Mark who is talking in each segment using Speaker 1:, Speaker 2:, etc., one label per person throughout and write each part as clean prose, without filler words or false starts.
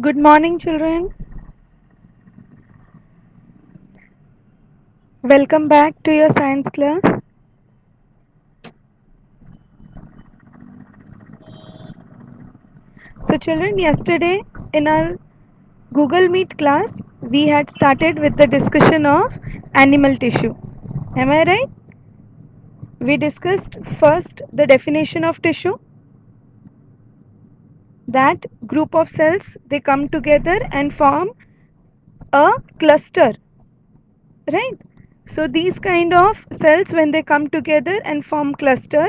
Speaker 1: Good morning, children. Welcome back to your science class. So, children, yesterday in our Google Meet class, we had started with the discussion of animal tissue. Am I right? We discussed first the definition of tissue, that group of cells they come together and form a cluster, right? So these kind of cells, when they come together and form cluster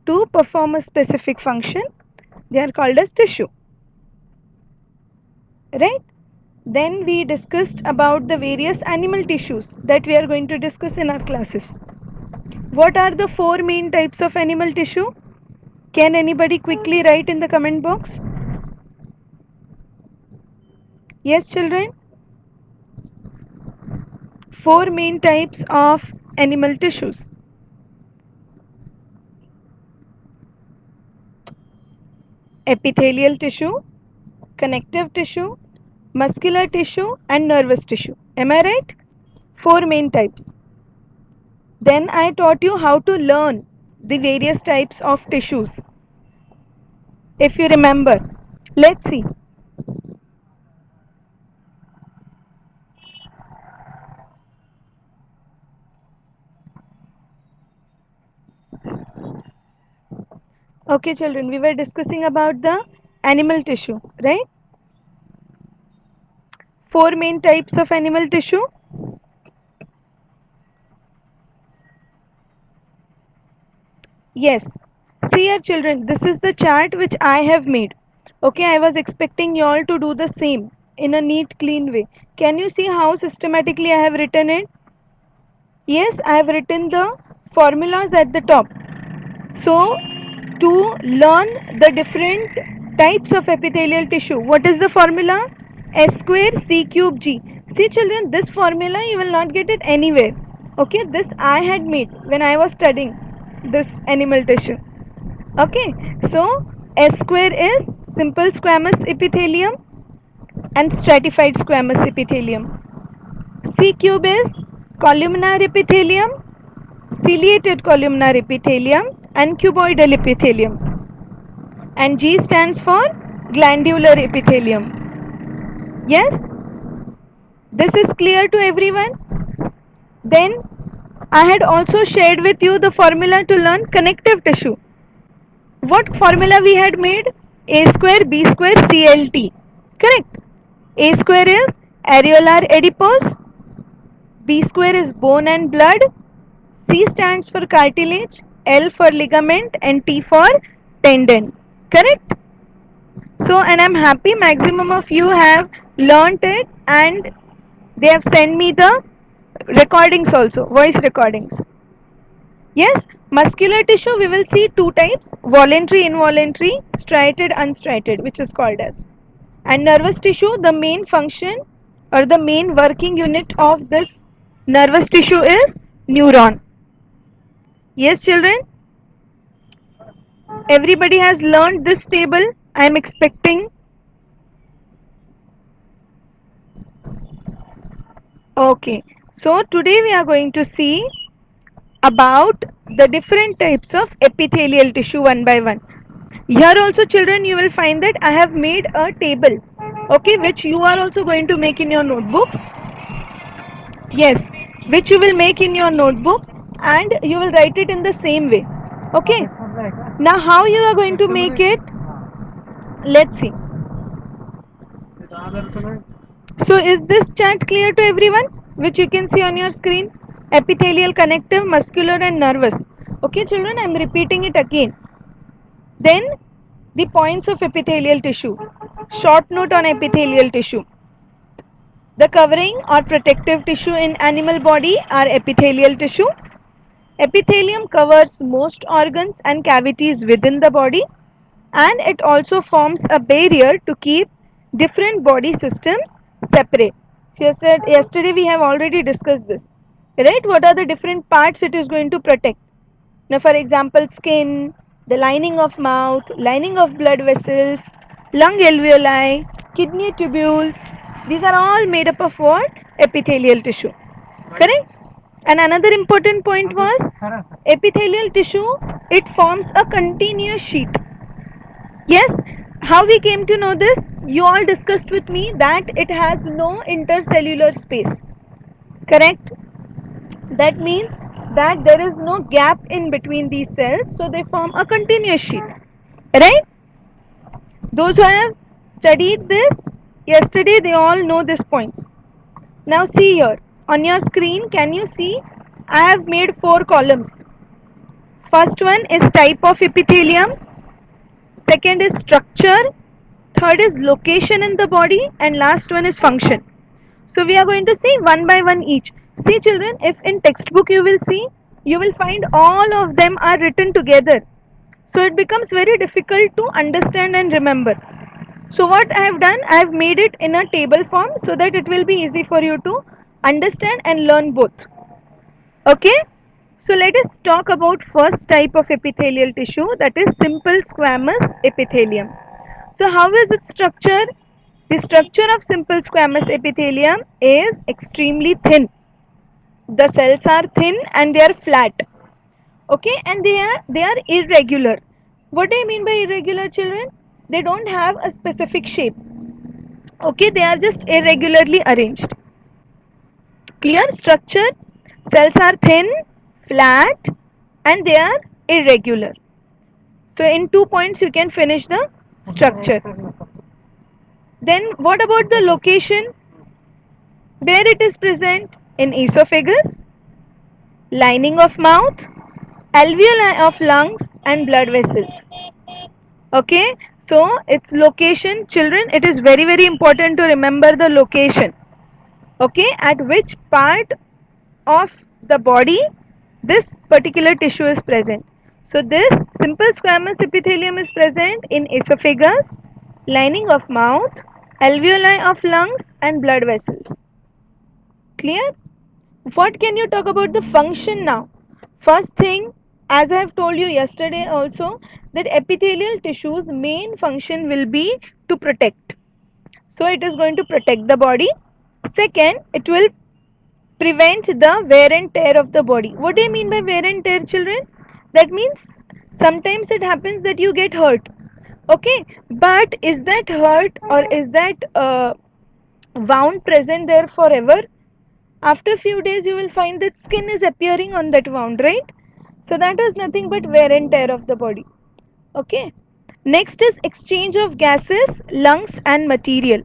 Speaker 1: to perform a specific function, they are called as tissue, right? Then we discussed about the various animal tissues that we are going to discuss in our classes. What are the four main types of animal tissue? Can anybody quickly write in the comment box? Yes, children? Four main types of animal tissues. Epithelial tissue, connective tissue, muscular tissue and nervous tissue. Am I right? Four main types. Then I taught you how to learn the various types of tissues. If you remember, let's see. Okay, children, we were discussing about the animal tissue, right? Four main types of animal tissue. Yes. See here, children, this is the chart which I have made. Okay, I was expecting you all to do the same in a neat, clean way. Can you see how systematically I have written it? Yes, I have written the formulas at the top. So, to learn the different types of epithelial tissue, what is the formula? S square C cube G. See, children, this formula you will not get it anywhere. Okay, this I had made when I was studying this animal tissue. Okay, so S square is simple squamous epithelium and stratified squamous epithelium. C cube is columnar epithelium, ciliated columnar epithelium and cuboidal epithelium. And G stands for glandular epithelium. Yes, this is clear to everyone. Then I had also shared with you the formula to learn connective tissue. What formula we had made? A square B square CLT. Correct. A square is areolar adipose, B square is bone and blood, C stands for cartilage, L for ligament and T for tendon. Correct? So, and I'm happy maximum of you have learnt it and they have sent me the recordings also, voice recordings. Yes, muscular tissue we will see two types, voluntary, involuntary, striated, unstriated, which is called as. And nervous tissue, the main function or the main working unit of this nervous tissue is neuron. Yes, children, everybody has learned this table. I am expecting. Okay, so today we are going to see about the different types of epithelial tissue one by one. Here also, children, you will find that I have made a table, okay, which you are also going to make in your notebooks. Yes, which you will make in your notebook and you will write it in the same way. Okay. Now, how you are going to make it? Let's see. So, is this chart clear to everyone? Which you can see on your screen? Epithelial, connective, muscular, and nervous. Okay, children, I am repeating it again. Then, the points of epithelial tissue. Short note on epithelial tissue. The covering or protective tissue in animal body are epithelial tissue. Epithelium covers most organs and cavities within the body, and it also forms a barrier to keep different body systems separate. Yesterday we have already discussed this, right? What are the different parts it is going to protect? Now, for example, skin, The lining of mouth, lining of blood vessels, lung alveoli, kidney tubules, these are all made up of what? Epithelial tissue. Correct? And another important point was epithelial tissue, it forms a continuous sheet. Yes, how we came to know this? You all discussed with me that it has no intercellular space. Correct? That means that there is no gap in between these cells, so they form a continuous sheet. Right? Those who have studied this yesterday, they all know these points. Now see here on your screen, can you see? I have made 4 columns. First one is type of epithelium, second is structure, third is location in the body, and last one is function. So we are going to see one by one each. See children, if in textbook you will see, you will find all of them are written together. So it becomes very difficult to understand and remember. So what I have done, I have made it in a table form so that it will be easy for you to understand and learn both. Okay? So let us talk about first type of epithelial tissue, that is simple squamous epithelium. So how is it structured? The structure of simple squamous epithelium is extremely thin. The cells are thin and they are flat. Okay, and they are irregular. What do I mean by irregular, children? They don't have a specific shape. Okay, they are just irregularly arranged. Clear structure? Cells are thin, flat, and they are irregular. So in 2 points you can finish the structure. Then what about the location? Where it is present? In esophagus, lining of mouth, alveoli of lungs, and blood vessels. Okay, so its location, children, it is very very important to remember the location. Okay, at which part of the body this particular tissue is present. So this simple squamous epithelium is present in esophagus, lining of mouth, alveoli of lungs, and blood vessels. Clear? What can you talk about the function now? First thing, as I have told you yesterday also, that epithelial tissue's main function will be to protect. So it is going to protect the body. Second, it will prevent the wear and tear of the body. What do you mean by wear and tear, children? That means sometimes it happens that you get hurt. Okay, but is that hurt or is that wound present there forever? After few days you will find that skin is appearing on that wound, right? So that is nothing but wear and tear of the body. Okay, next is exchange of gases, lungs and material.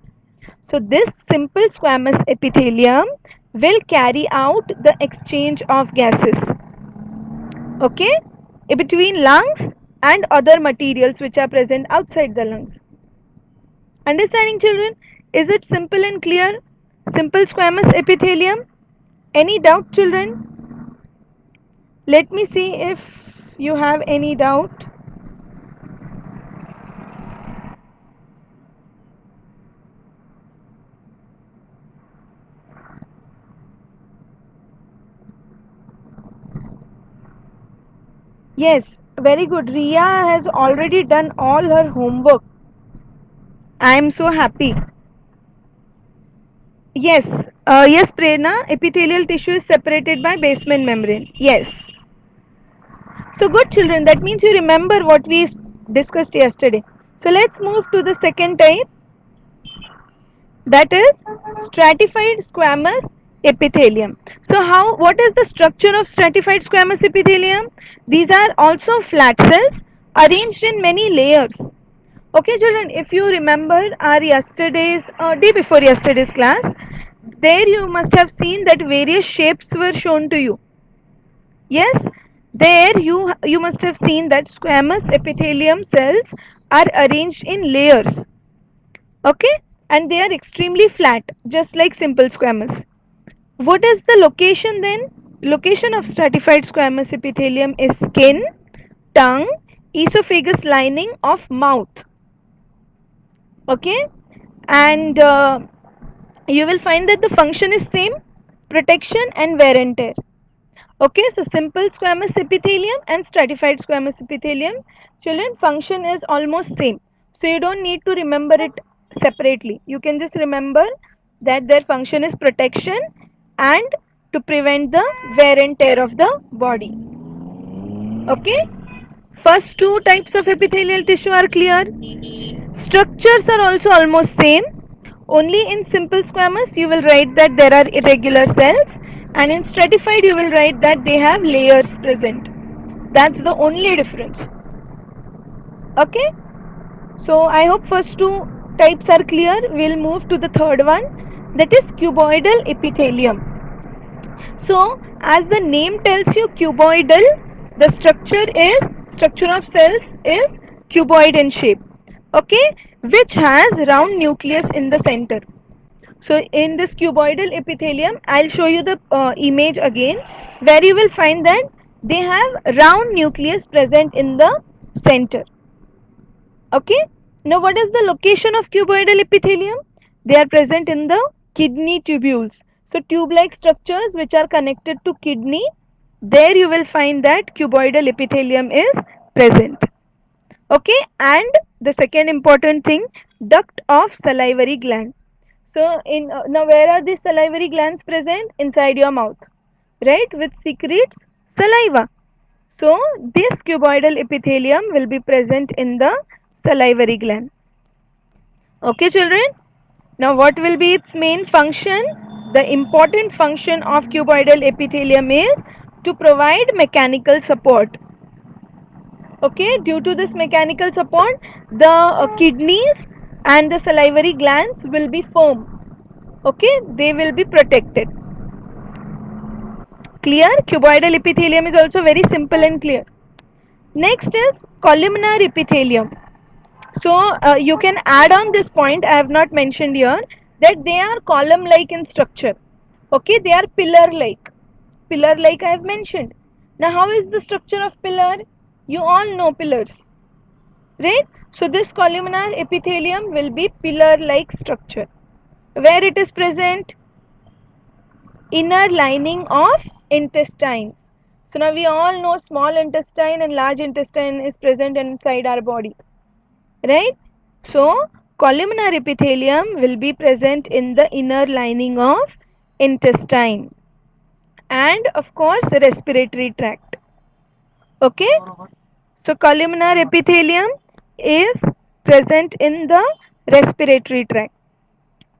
Speaker 1: So this simple squamous epithelium will carry out the exchange of gases, okay, between lungs and other materials which are present outside the lungs. Understanding, children? Is it simple and clear? Simple squamous epithelium. Any doubt, children? Let me see if you have any doubt. Yes, very good. Ria has already done all her homework. I am so happy. Yes, yes, Prerna, epithelial tissue is separated by basement membrane. Yes. So good, children. That means you remember what we discussed yesterday. So let's move to the second type, that is stratified squamous epithelium. So what is the structure of stratified squamous epithelium? These are also flat cells arranged in many layers. Okay, children, if you remember our day before yesterday's class, there you must have seen that various shapes were shown to you. Yes, there you must have seen that squamous epithelium cells are arranged in layers. Okay, and they are extremely flat, just like simple squamous. What is the location then? Location of stratified squamous epithelium is skin, tongue, esophagus lining of mouth. Okay, and you will find that the function is same, protection and wear and tear. Okay, so simple squamous epithelium and stratified squamous epithelium. Children, function is almost same. So you don't need to remember it separately. You can just remember that their function is protection and to prevent the wear and tear of the body. Okay, first two types of epithelial tissue are clear. Structures are also almost same. Only in simple squamous you will write that there are irregular cells, and in stratified you will write that they have layers present. That's the only difference. Okay, so I hope first two types are clear. We'll move to the third one, that is cuboidal epithelium. So as the name tells you, cuboidal, the structure of cells is cuboid in shape. Okay, which has round nucleus in the center. So in this cuboidal epithelium, I'll show you the image again, where you will find that they have round nucleus present in the center. Okay. Now what is the location of cuboidal epithelium? They are present in the kidney tubules. So tube-like structures which are connected to kidney, there you will find that cuboidal epithelium is present. Okay. And the second important thing, duct of salivary gland. So in now where are these salivary glands present? Inside your mouth, right? Which secretes saliva. So this cuboidal epithelium will be present in the salivary gland. Okay, children. Now what will be its main function? The important function of cuboidal epithelium is to provide mechanical support. Okay, due to this mechanical support, the kidneys and the salivary glands will be firm. Okay, they will be protected. Clear? Cuboidal epithelium is also very simple and clear. Next is columnar epithelium. So you can add on this point, I have not mentioned here, that they are column like in structure. Okay, they are pillar like. Pillar like I have mentioned. Now how is the structure of pillar? You all know pillars, right? So this columnar epithelium will be pillar like structure. Where it is present? Inner lining of intestines. So now we all know small intestine and large intestine is present inside our body, right? So columnar epithelium will be present in the inner lining of intestine and of course respiratory tract. Okay, so columnar epithelium is present in the respiratory tract.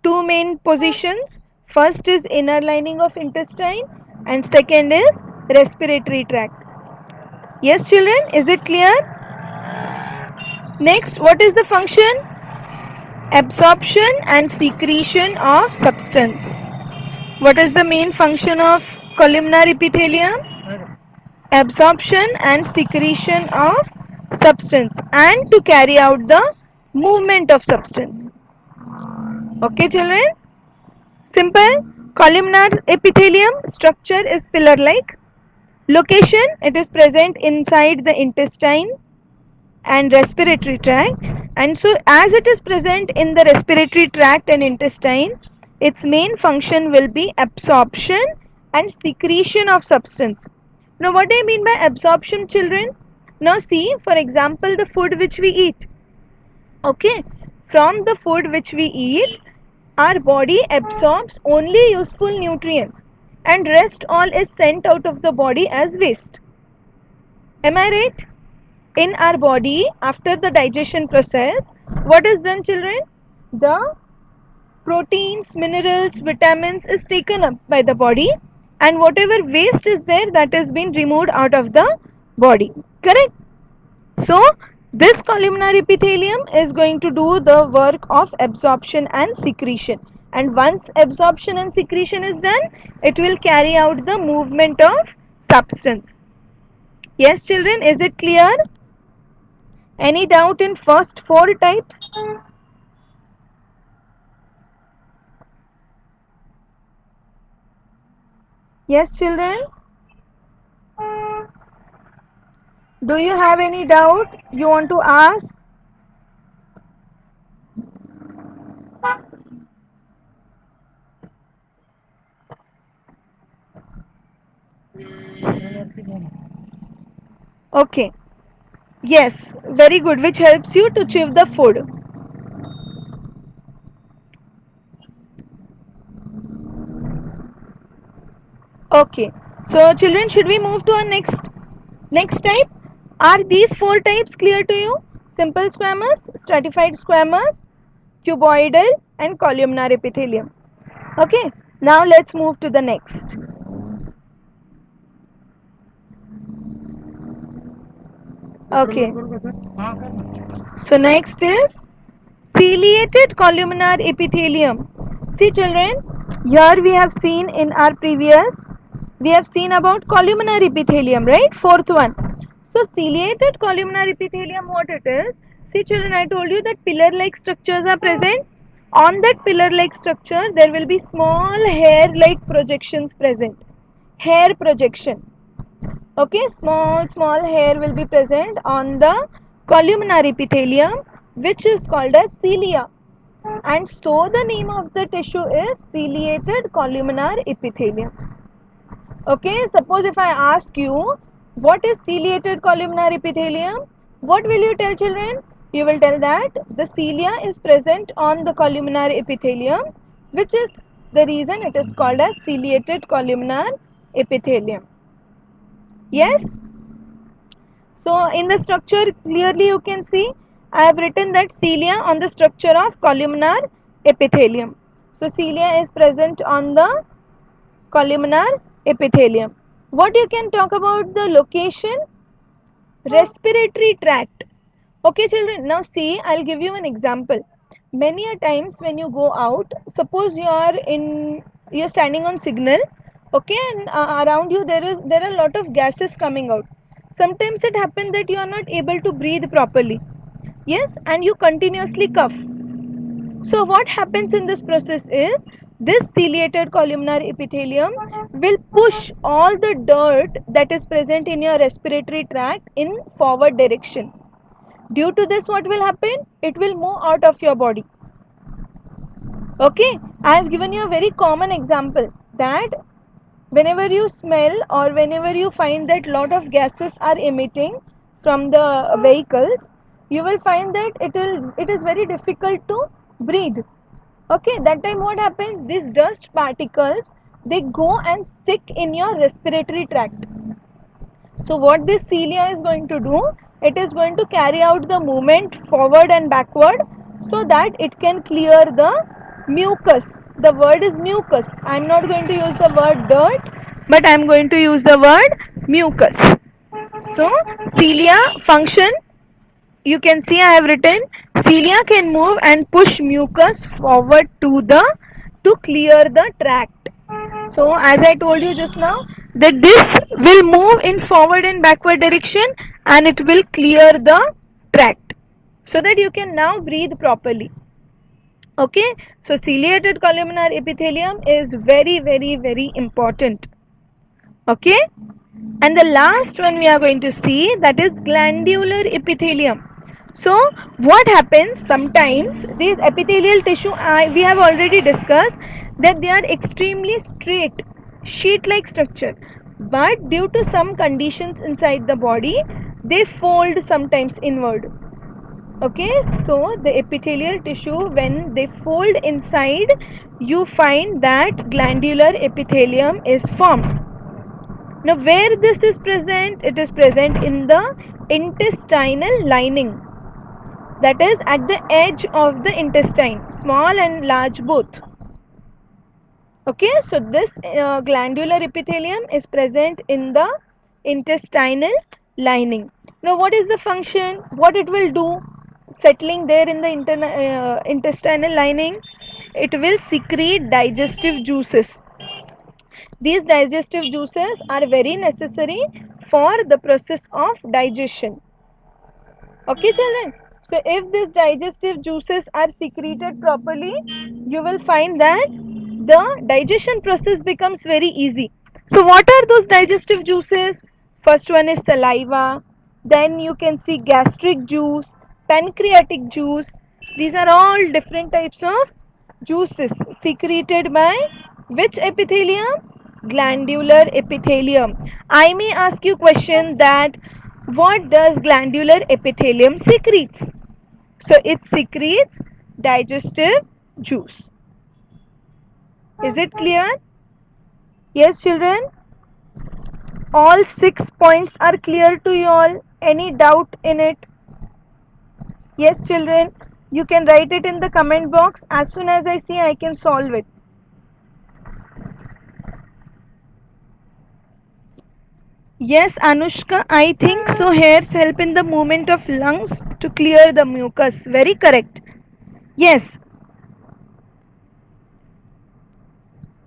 Speaker 1: Two main positions, first is inner lining of intestine and second is respiratory tract. Yes children, is it clear? Next, what is the function? Absorption and secretion of substance. What is the main function of columnar epithelium? Absorption and secretion of substance and to carry out the movement of substance. Okay children? Simple. Columnar epithelium structure is pillar like. Location, it is present inside the intestine and respiratory tract, and so as it is present in the respiratory tract and intestine, its main function will be absorption and secretion of substance. Now what I mean by absorption children? Now see, for example, the food which we eat. Okay, from the food which we eat, our body absorbs only useful nutrients and rest all is sent out of the body as waste. Am I right? In our body, after the digestion process, what is done children? The proteins, minerals, vitamins is taken up by the body, and whatever waste is there, that has been removed out of the body. Correct? So this columnar epithelium is going to do the work of absorption and secretion, and once absorption and secretion is done, it will carry out the movement of substance. Yes children, is it clear? Any doubt in first four types? Yes children, do you have any doubt you want to ask? Okay. Yes, very good, which helps you to chew the food. Okay. So children, should we move to our next type? Are these four types clear to you? Simple squamous, stratified squamous, cuboidal and columnar epithelium. Okay. Now let's move to the next. Okay. So next is ciliated columnar epithelium. See children, here we have seen in our previous, we have seen about columnar epithelium, right? Fourth one. So ciliated columnar epithelium, what it is? See children, I told you that pillar-like structures are present. On that pillar-like structure, there will be small hair-like projections present. Hair projection. Okay, small hair will be present on the columnar epithelium, which is called as cilia, and so the name of the tissue is ciliated columnar epithelium. Okay, suppose if I ask you what is ciliated columnar epithelium, what will you tell children? You will tell that the cilia is present on the columnar epithelium, which is the reason it is called as ciliated columnar epithelium. Yes. So in the structure clearly you can see I have written that cilia on the structure of columnar epithelium. So cilia is present on the columnar epithelium. What you can talk about the location? Respiratory tract. Okay children, now see I'll give you an example. Many a times when you go out, suppose you're standing on signal, okay, and around you there are a lot of gases coming out. Sometimes it happens that you are not able to breathe properly. Yes, and you continuously cough. So what happens in this process is this ciliated columnar epithelium will push all the dirt that is present in your respiratory tract in forward direction. Due to this, what will happen? It will move out of your body. Okay, I have given you a very common example that whenever you smell or whenever you find that lot of gases are emitting from the vehicles, you will find that it is very difficult to breathe. Okay, that time what happens? These dust particles, they go and stick in your respiratory tract. So what this cilia is going to do, it is going to carry out the movement forward and backward so that it can clear the mucus. The word is mucus. I am not going to use the word dirt, but I am going to use the word mucus. So cilia function, you can see I have written cilia can move and push mucus forward to clear the tract. So as I told you just now that this will move in forward and backward direction and it will clear the tract so that you can now breathe properly. Okay, so ciliated columnar epithelium is very important. Okay, and the last one we are going to see, that is glandular epithelium. So what happens sometimes, these epithelial tissue we have already discussed that they are extremely straight sheet like structure, but due to some conditions inside the body they fold sometimes inward. Okay, so the epithelial tissue, when they fold inside, you find that glandular epithelium is formed. Now where this is present? It is present in the intestinal lining, that is at the edge of the intestine, small and large both. Okay, so this glandular epithelium is present in the intestinal lining. Now what is the function? What it will do? Settling there in the intestinal lining, it will secrete digestive juices. These digestive juices are very necessary for the process of digestion. Okay, children. So, if these digestive juices are secreted properly, you will find that the digestion process becomes very easy. So, what are those digestive juices? First one is saliva, then you can see gastric juice, pancreatic juice. These are all different types of juices secreted by which epithelium? Glandular epithelium. I may ask you question that What does glandular epithelium secretes? So it secretes digestive juice. Is it clear? Yes, children? All 6 points are clear to you all. Any doubt in it? Yes, children? You can write it in the comment box. As soon as I see, I can solve it. Yes, Anushka, I think so. Hairs help in the movement of lungs to clear the mucus. Very correct. Yes.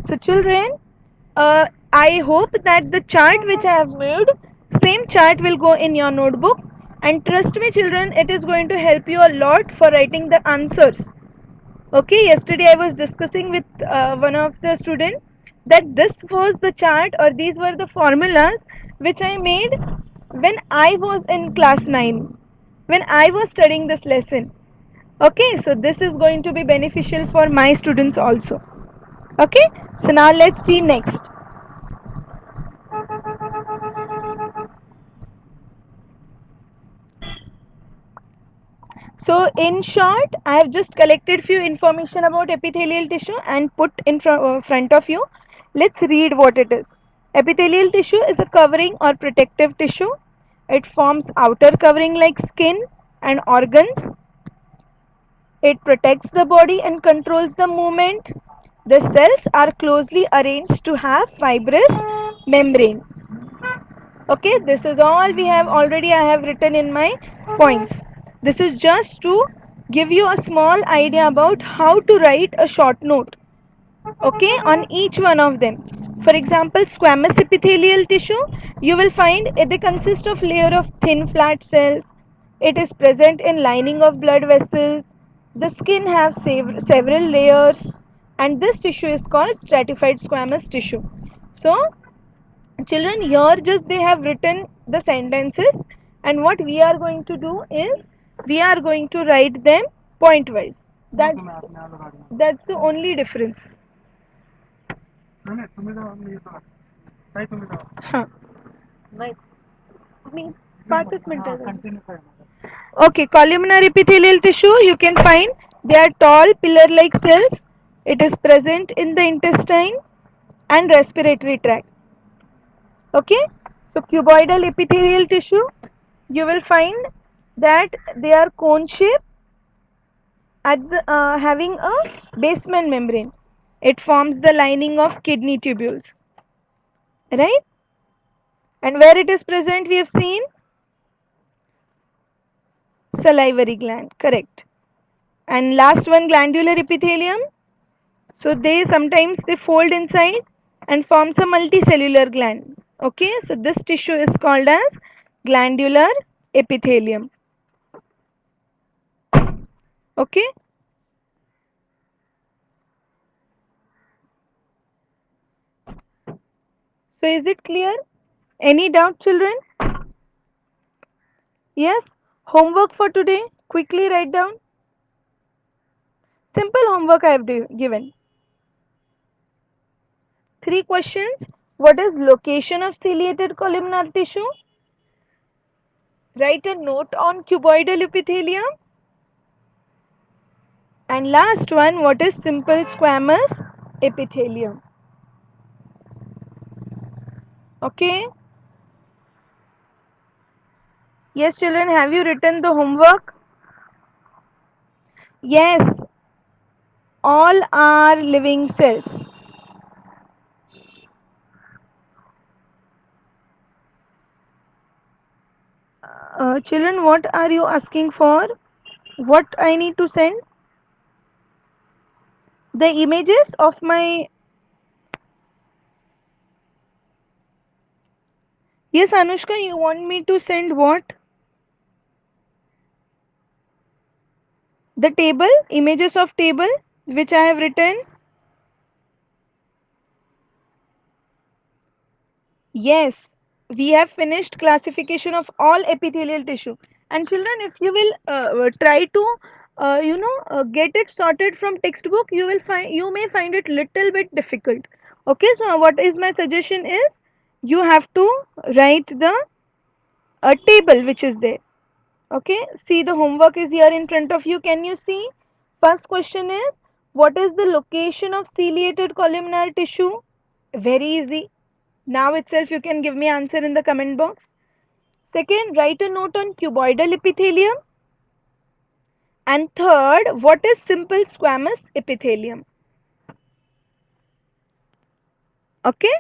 Speaker 1: So, children, I hope that the chart which I have made, same chart will go in your notebook. And trust me, children, it is going to help you a lot for writing the answers. Okay, yesterday I was discussing with one of the students that this was the chart or these were the formulas which I made when I was in class 9, when I was studying this lesson. Okay, so this is going to be beneficial for my students also. Okay, so now let's see next. So in short, I have just collected few information about epithelial tissue and put in front of you. Let's read what it is. Epithelial tissue is a covering or protective tissue. It forms outer covering like skin and organs. It protects the body and controls the movement. The cells are closely arranged to have fibrous membrane. Okay, this is all we have already. I have written in my points. This is just to give you a small idea about how to write a short note, okay, on each one of them. For example, squamous epithelial tissue, you will find they consist of layer of thin flat cells. It is present in lining of blood vessels. The skin have several layers, and this tissue is called stratified squamous tissue. So children, here just they have written the sentences, and what we are going to do is we are going to write them point wise. That's the only difference. हाँ नहीं 5 minute Okay, columnar epithelial tissue you can find they are tall pillar like cells. It is present in the intestine and respiratory tract. Okay, so cuboidal epithelial tissue you will find that they are cone shaped at the, having a basement membrane. It forms the lining of kidney tubules, right? And where it is present we have seen salivary gland, correct. And last one, glandular epithelium. So they sometimes they fold inside and forms a multicellular gland. Okay, so this tissue is called as glandular epithelium. Okay, so is it clear? Any doubt, children? Yes. Homework for today. Quickly write down. Simple homework I have given. 3 questions. What is location of ciliated columnar tissue? Write a note on cuboidal epithelium. And last one, what is simple squamous epithelium? Okay. Yes, children, have you written the homework? Yes, all are living cells. Children, what are you asking for? What I need to send? The images of my. Yes, Anushka, you want me to send what? The table, images of table which I have written. Yes, we have finished classification of all epithelial tissue. And children, if you will try to, get it sorted from textbook, you may find it little bit difficult. Okay, so what is my suggestion is, you have to write the a table which is there. Okay, see the homework is here in front of you. Can you see? First question is, what is the location of ciliated columnar tissue? Very easy. Now itself you can give me answer in the comment box. Second, write a note on cuboidal epithelium. And third, what is simple squamous epithelium? Okay,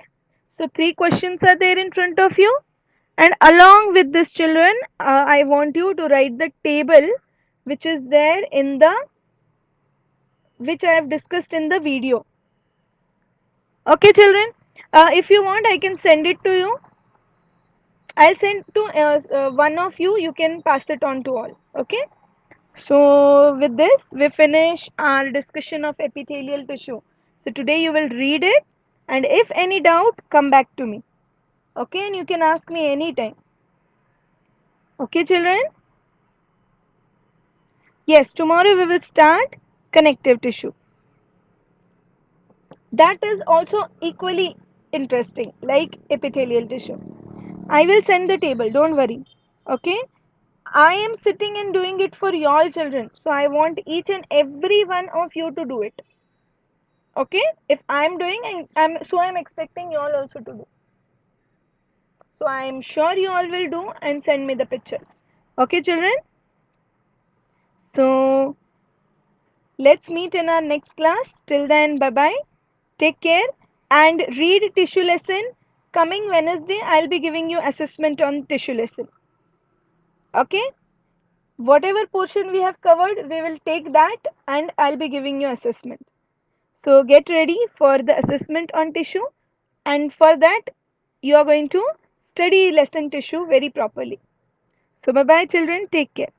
Speaker 1: so three questions are there in front of you. And along with this, children, I want you to write the table which is there in the which I have discussed in the video. Okay, children. If you want, I can send it to you. I'll send to one of you. You can pass it on to all. Okay. So with this, we finish our discussion of epithelial tissue. So today you will read it, and if any doubt, come back to me. Okay, and you can ask me anytime. Okay, children. Yes, tomorrow we will start connective tissue. That is also equally interesting, like epithelial tissue. I will send the table, don't worry. Okay? I am sitting and doing it for y'all children. So I want each and every one of you to do it. Okay? If I'm doing, I'm expecting y'all also to do. So I am sure you all will do and send me the picture. Okay, children? So let's meet in our next class. Till then, bye bye. Take care and read tissue lesson. Coming Wednesday, I'll be giving you assessment on tissue lesson. Okay? Whatever portion we have covered, we will take that and I'll be giving you assessment. So get ready for the assessment on tissue, and for that you are going to study lesson tissue very properly. So bye bye children, take care.